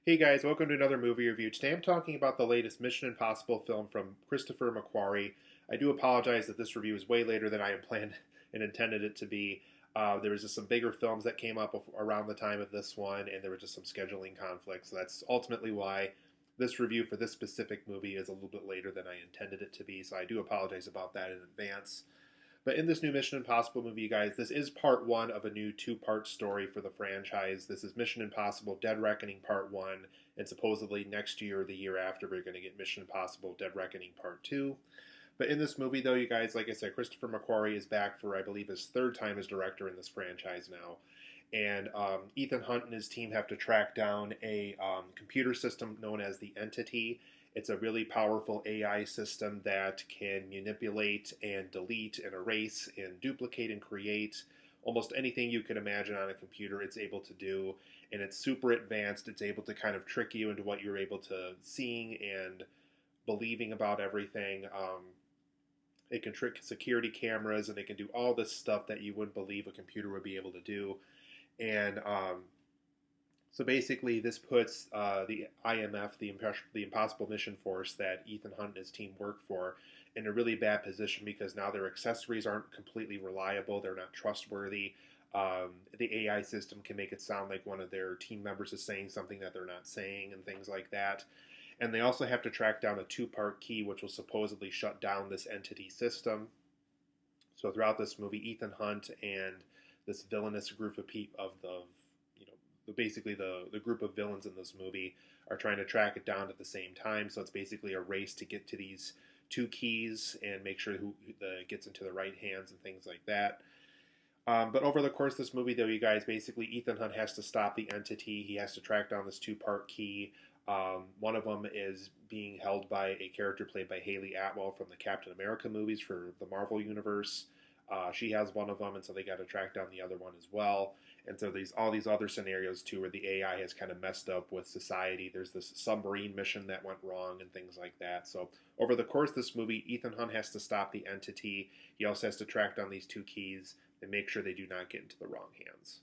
Hey guys, welcome to another movie review. Today I'm talking about the latest Mission Impossible film from Christopher McQuarrie. I do apologize that this review is way later than I had planned and intended it to be. There was just some bigger films that came up around the time of this one, and there were just some scheduling conflicts. So that's ultimately why this review for this specific movie is a little bit later than I intended it to be. So I do apologize about that in advance. But in this new Mission Impossible movie, you guys, this is part one of a new two-part story for the franchise. This is Mission Impossible Dead Reckoning Part 1, and supposedly next year or the year after, we're going to get Mission Impossible Dead Reckoning Part 2. But in this movie, though, you guys, like I said, Christopher McQuarrie is back for, I believe, his third time as director in this franchise now. And Ethan Hunt and his team have to track down a computer system known as the Entity. It's a really powerful AI system that can manipulate and delete and erase and duplicate and create almost anything you can imagine on a computer. It's able to do, and it's super advanced. It's able to kind of trick you into what you're able to seeing and believing about everything. It can trick security cameras, and it can do all this stuff that you wouldn't believe a computer would be able to do. And so basically, this puts the I.M.F, the Impossible Mission Force that Ethan Hunt and his team work for, in a really bad position because now their accessories aren't completely reliable. They're not trustworthy. The AI system can make it sound like one of their team members is saying something that they're not saying and things like that. And they also have to track down a two-part key which will supposedly shut down this entity system. So throughout this movie, Ethan Hunt and this villainous group of people of the basically the group of villains in this movie are trying to track it down at the same time. So it's basically a race to get to these two keys and make sure who gets into the right hands and things like that. But over the course of this movie, though, you guys, basically Ethan Hunt has to stop the entity. He has to track down this two-part key. One of them is being held by a character played by Hayley Atwell from the Captain America movies for the Marvel Universe. She has one of them, and so they got to track down the other one as well. And so all these other scenarios too, where the AI has kind of messed up with society. There's this submarine mission that went wrong and things like that. So over the course of this movie, Ethan Hunt has to stop the entity. He also has to track down these two keys and make sure they do not get into the wrong hands.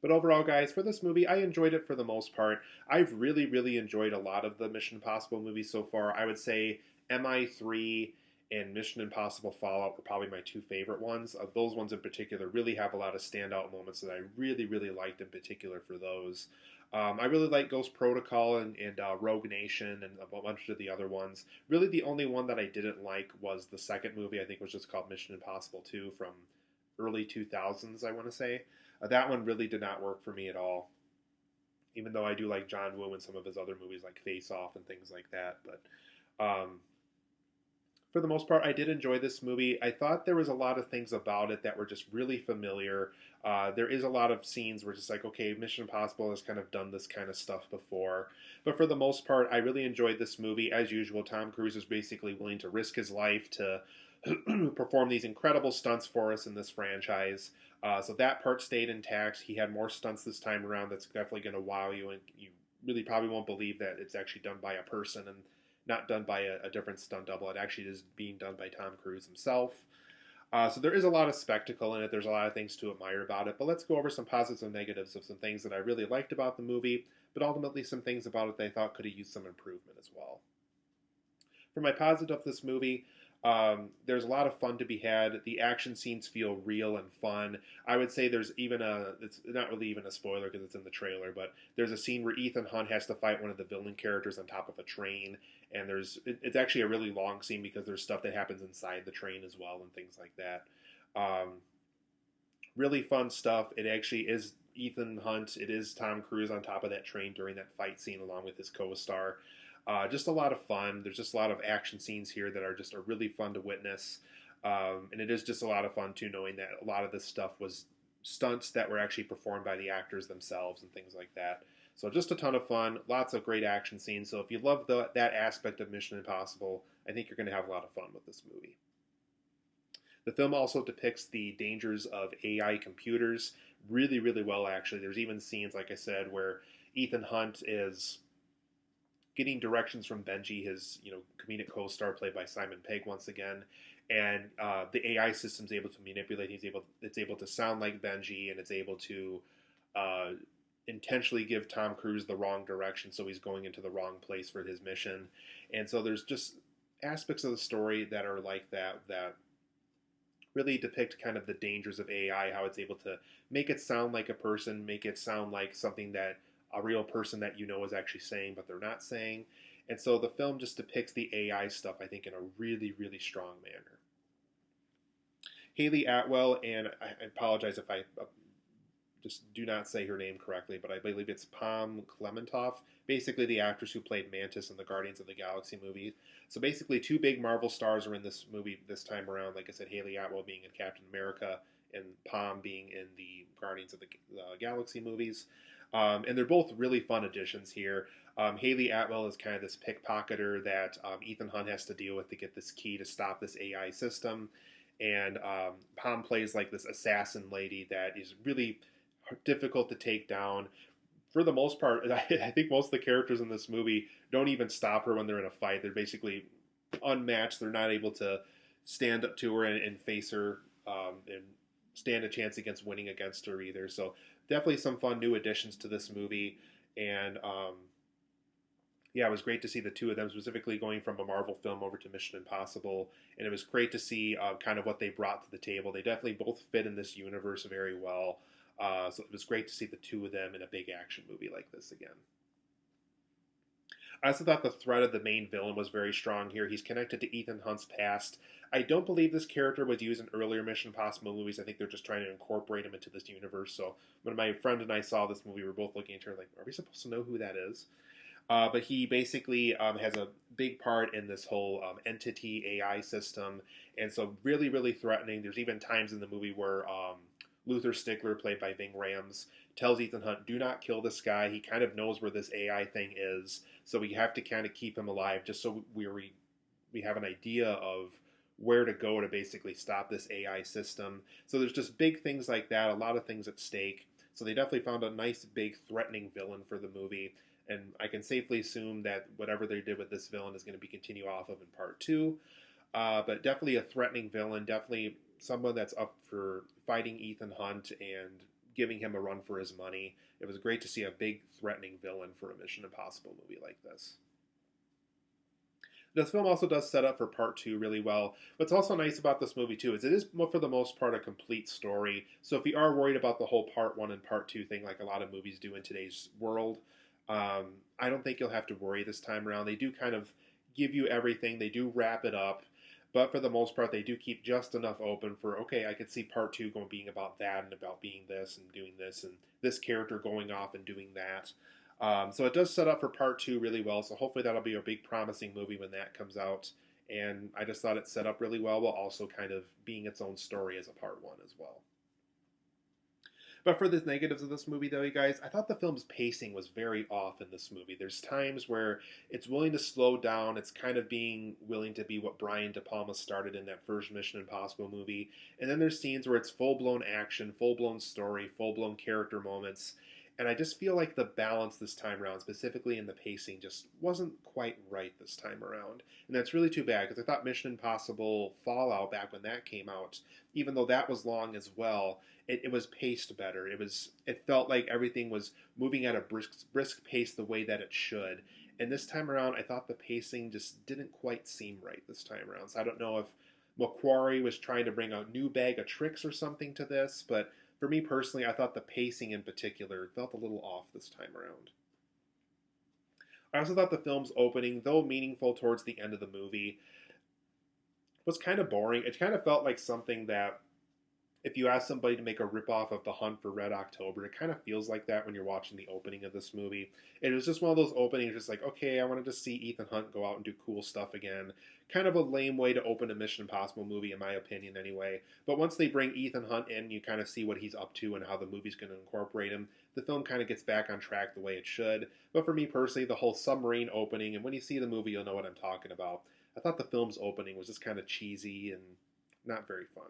But overall, guys, for this movie, I enjoyed it for the most part. I've really, really enjoyed a lot of the Mission Impossible movies so far. I would say MI3 and Mission Impossible Fallout were probably my two favorite ones. Those ones in particular really have a lot of standout moments that I really, really liked in particular for those. I really like Ghost Protocol and Rogue Nation and a bunch of the other ones. Really, the only one that I didn't like was the second movie. I think it was just called Mission Impossible 2 from early 2000s, I want to say. That one really did not work for me at all, even though I do like John Woo and some of his other movies like Face Off and things like that. But for the most part, I did enjoy this movie. I thought there was a lot of things about it that were just really familiar. There is a lot of scenes where it's just like, okay, Mission Impossible has kind of done this kind of stuff before. But for the most part, I really enjoyed this movie. As usual, Tom Cruise is basically willing to risk his life to perform these incredible stunts for us in this franchise. So that part stayed intact. He had more stunts this time around that's definitely going to wow you, and you really probably won't believe that it's actually done by a person and not done by a different stunt double. It actually is being done by Tom Cruise himself. So there is a lot of spectacle in it. There's a lot of things to admire about it. But let's go over some positives and negatives of some things that I really liked about the movie, but ultimately some things about it that I thought could have used some improvement as well. For my positive of this movie, there's a lot of fun to be had. The action scenes feel real and fun. I would say there's even it's not really even a spoiler because it's in the trailer, but there's a scene where Ethan Hunt has to fight one of the villain characters on top of a train. And it's actually a really long scene because there's stuff that happens inside the train as well and things like that. Really fun stuff. It actually is Ethan Hunt. It is Tom Cruise on top of that train during that fight scene along with his co-star. Just a lot of fun. There's just a lot of action scenes here that are really fun to witness. And it is just a lot of fun, too, knowing that a lot of this stuff was stunts that were actually performed by the actors themselves and things like that. So just a ton of fun. Lots of great action scenes. So if you love that aspect of Mission Impossible, I think you're going to have a lot of fun with this movie. The film also depicts the dangers of AI computers really, really well, actually. There's even scenes, like I said, where Ethan Hunt is getting directions from Benji, his comedic co-star played by Simon Pegg once again, and the AI system's able to manipulate. It's able to sound like Benji, and it's able to intentionally give Tom Cruise the wrong direction, so he's going into the wrong place for his mission. And so there's just aspects of the story that are like that really depict kind of the dangers of AI, how it's able to make it sound like a person, make it sound like something that a real person that you know is actually saying, but they're not saying. And so the film just depicts the AI stuff, I think, in a really, really strong manner. Hayley Atwell, and I apologize if I just do not say her name correctly, but I believe it's Pom Klementov, basically the actress who played Mantis in the Guardians of the Galaxy movie. So basically, two big Marvel stars are in this movie this time around. Like I said, Hayley Atwell being in Captain America and Pom being in the Guardians of the Galaxy movies. And they're both really fun additions here. Hayley Atwell is kind of this pickpocketer that Ethan Hunt has to deal with to get this key to stop this AI system. And Pom plays like this assassin lady that is really difficult to take down. For the most part, I think most of the characters in this movie don't even stop her when they're in a fight. They're basically unmatched. They're not able to stand up to her and face her and stand a chance against winning against her either. So definitely some fun new additions to this movie. And yeah, it was great to see the two of them specifically going from a Marvel film over to Mission Impossible. And it was great to see kind of what they brought to the table. They definitely both fit in this universe very well. So it was great to see the two of them in a big action movie like this again. I also thought the threat of the main villain was very strong here. He's connected to Ethan Hunt's past. I don't believe this character was used in earlier Mission Impossible movies. I think they're just trying to incorporate him into this universe. So when my friend and I saw this movie, we were both looking at her like, are we supposed to know who that is? But he basically has a big part in this whole entity AI system. And so really, really threatening. There's even times in the movie where Luther Stickler, played by Ving Rhames, tells Ethan Hunt, do not kill this guy. He kind of knows where this AI thing is, so we have to kind of keep him alive just so we have an idea of where to go to basically stop this AI system. So there's just big things like that, a lot of things at stake. So they definitely found a nice, big, threatening villain for the movie, and I can safely assume that whatever they did with this villain is going to be continued off of in part two. But definitely a threatening villain, definitely someone that's up for fighting Ethan Hunt and giving him a run for his money. It was great to see a big threatening villain for a Mission Impossible movie like this. This film also does set up for part two really well. What's also nice about this movie too is it is for the most part a complete story. So if you are worried about the whole part one and part two thing like a lot of movies do in today's world, I don't think you'll have to worry this time around. They do kind of give you everything. They do wrap it up. But for the most part, they do keep just enough open for, okay, I could see part two being about that and about being this and doing this and this character going off and doing that. So it does set up for part two really well. So hopefully that'll be a big promising movie when that comes out. And I just thought it set up really well while also kind of being its own story as a part one as well. But for the negatives of this movie, though, you guys, I thought the film's pacing was very off in this movie. There's times where it's willing to slow down. It's kind of being willing to be what Brian De Palma started in that first Mission Impossible movie. And then there's scenes where it's full-blown action, full-blown story, full-blown character moments. And I just feel like the balance this time around, specifically in the pacing, just wasn't quite right this time around. And that's really too bad, because I thought Mission Impossible Fallout, back when that came out, even though that was long as well, it was paced better. It felt like everything was moving at a brisk pace the way that it should. And this time around, I thought the pacing just didn't quite seem right this time around. So I don't know if McQuarrie was trying to bring a new bag of tricks or something to this, but for me personally, I thought the pacing in particular felt a little off this time around. I also thought the film's opening, though meaningful towards the end of the movie, was kind of boring. It kind of felt like something that if you ask somebody to make a ripoff of The Hunt for Red October, it kind of feels like that when you're watching the opening of this movie. It was just one of those openings, just like, okay, I wanted to see Ethan Hunt go out and do cool stuff again. Kind of a lame way to open a Mission Impossible movie, in my opinion, anyway. But once they bring Ethan Hunt in, you kind of see what he's up to and how the movie's going to incorporate him. The film kind of gets back on track the way it should. But for me personally, the whole submarine opening, and when you see the movie, you'll know what I'm talking about. I thought the film's opening was just kind of cheesy and not very fun.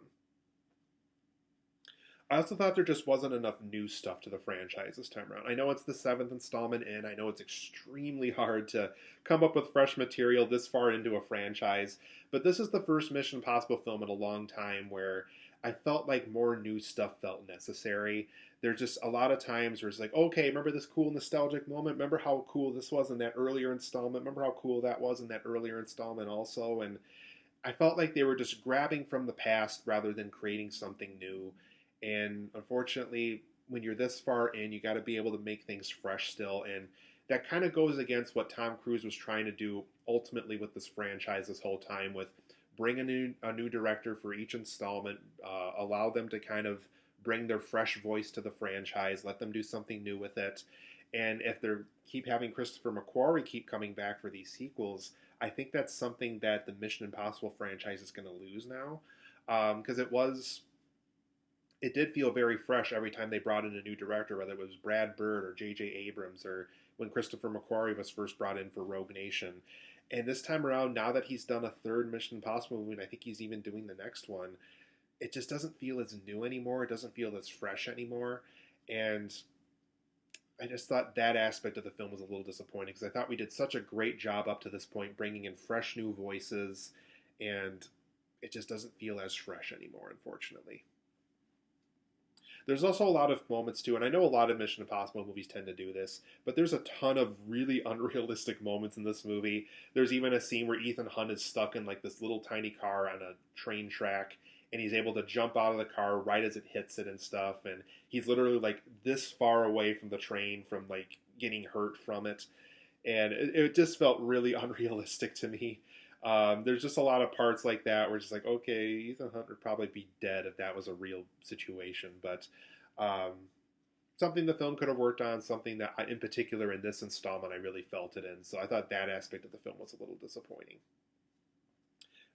I also thought there just wasn't enough new stuff to the franchise this time around. I know it's the 7th installment in. I know it's extremely hard to come up with fresh material this far into a franchise. But this is the first Mission Impossible film in a long time where I felt like more new stuff felt necessary. there's just a lot of times where it's like, okay, remember this cool nostalgic moment? Remember how cool this was in that earlier installment? Remember how cool that was in that earlier installment also? And I felt like they were just grabbing from the past rather than creating something new. And unfortunately, when you're this far in, you got to be able to make things fresh still. And that kind of goes against what Tom Cruise was trying to do ultimately with this franchise this whole time, with bring a new director for each installment, allow them to kind of bring their fresh voice to the franchise, let them do something new with it. And if they keep having Christopher McQuarrie keep coming back for these sequels, I think that's something that the Mission Impossible franchise is going to lose now, because it did feel very fresh every time they brought in a new director, whether it was Brad Bird or J.J. Abrams or when Christopher McQuarrie was first brought in for Rogue Nation. And this time around, now that he's done a third Mission Impossible movie, and I think he's even doing the next one, it just doesn't feel as new anymore. It doesn't feel as fresh anymore. And I just thought that aspect of the film was a little disappointing because I thought we did such a great job up to this point bringing in fresh new voices, and it just doesn't feel as fresh anymore, unfortunately. There's also a lot of moments too, and I know a lot of Mission Impossible movies tend to do this, but there's a ton of really unrealistic moments in this movie. There's even a scene where Ethan Hunt is stuck in like this little tiny car on a train track, and he's able to jump out of the car right as it hits it and stuff, and he's literally like this far away from the train from like getting hurt from it, and it just felt really unrealistic to me. There's just a lot of parts like that where it's just like, okay, Ethan Hunt would probably be dead if that was a real situation. But something the film could have worked on, something that, in particular in this installment, I really felt it in. So I thought that aspect of the film was a little disappointing.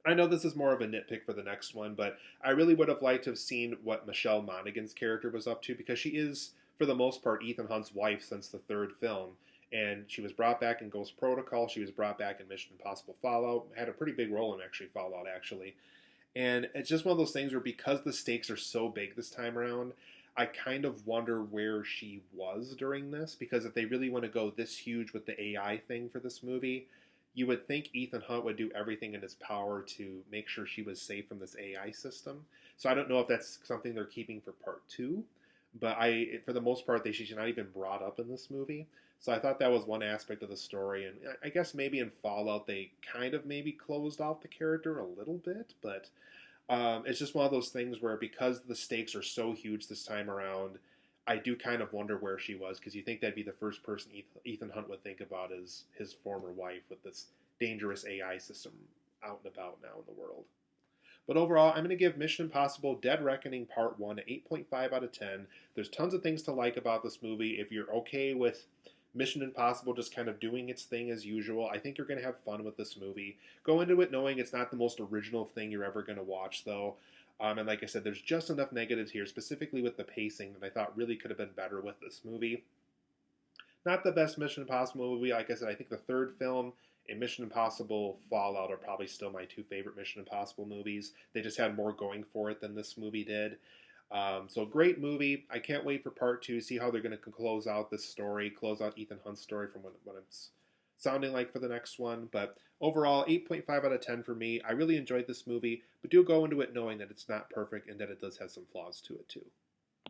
I know this is more of a nitpick for the next one, but I really would have liked to have seen what Michelle Monaghan's character was up to, because she is, for the most part, Ethan Hunt's wife since the third film. And she was brought back in Ghost Protocol. She was brought back in Mission Impossible Fallout. Had a pretty big role in Fallout, actually. And it's just one of those things where because the stakes are so big this time around, I kind of wonder where she was during this. Because if they really want to go this huge with the AI thing for this movie, you would think Ethan Hunt would do everything in his power to make sure she was safe from this AI system. So I don't know if that's something they're keeping for part two. But for the most part, she's not even brought up in this movie. So I thought that was one aspect of the story, and I guess maybe in Fallout they kind of maybe closed off the character a little bit, but it's just one of those things where because the stakes are so huge this time around, I do kind of wonder where she was, because you think that'd be the first person Ethan Hunt would think about is his former wife with this dangerous AI system out and about now in the world. But overall, I'm going to give Mission Impossible Dead Reckoning Part 1 an 8.5 out of 10. There's tons of things to like about this movie. If you're okay with Mission Impossible just kind of doing its thing as usual, I think you're going to have fun with this movie. Go into it knowing it's not the most original thing you're ever going to watch, though. And like I said, there's just enough negatives here, specifically with the pacing, that I thought really could have been better with this movie. Not the best Mission Impossible movie. Like I said, I think the third film and Mission Impossible Fallout are probably still my two favorite Mission Impossible movies. They just had more going for it than this movie did. So great movie. I can't wait for part two, see how they're going to close out this story, close out Ethan Hunt's story from what it's sounding like for the next one. But overall, 8.5 out of 10 for me. I really enjoyed this movie, but do go into it knowing that it's not perfect and that it does have some flaws to it too.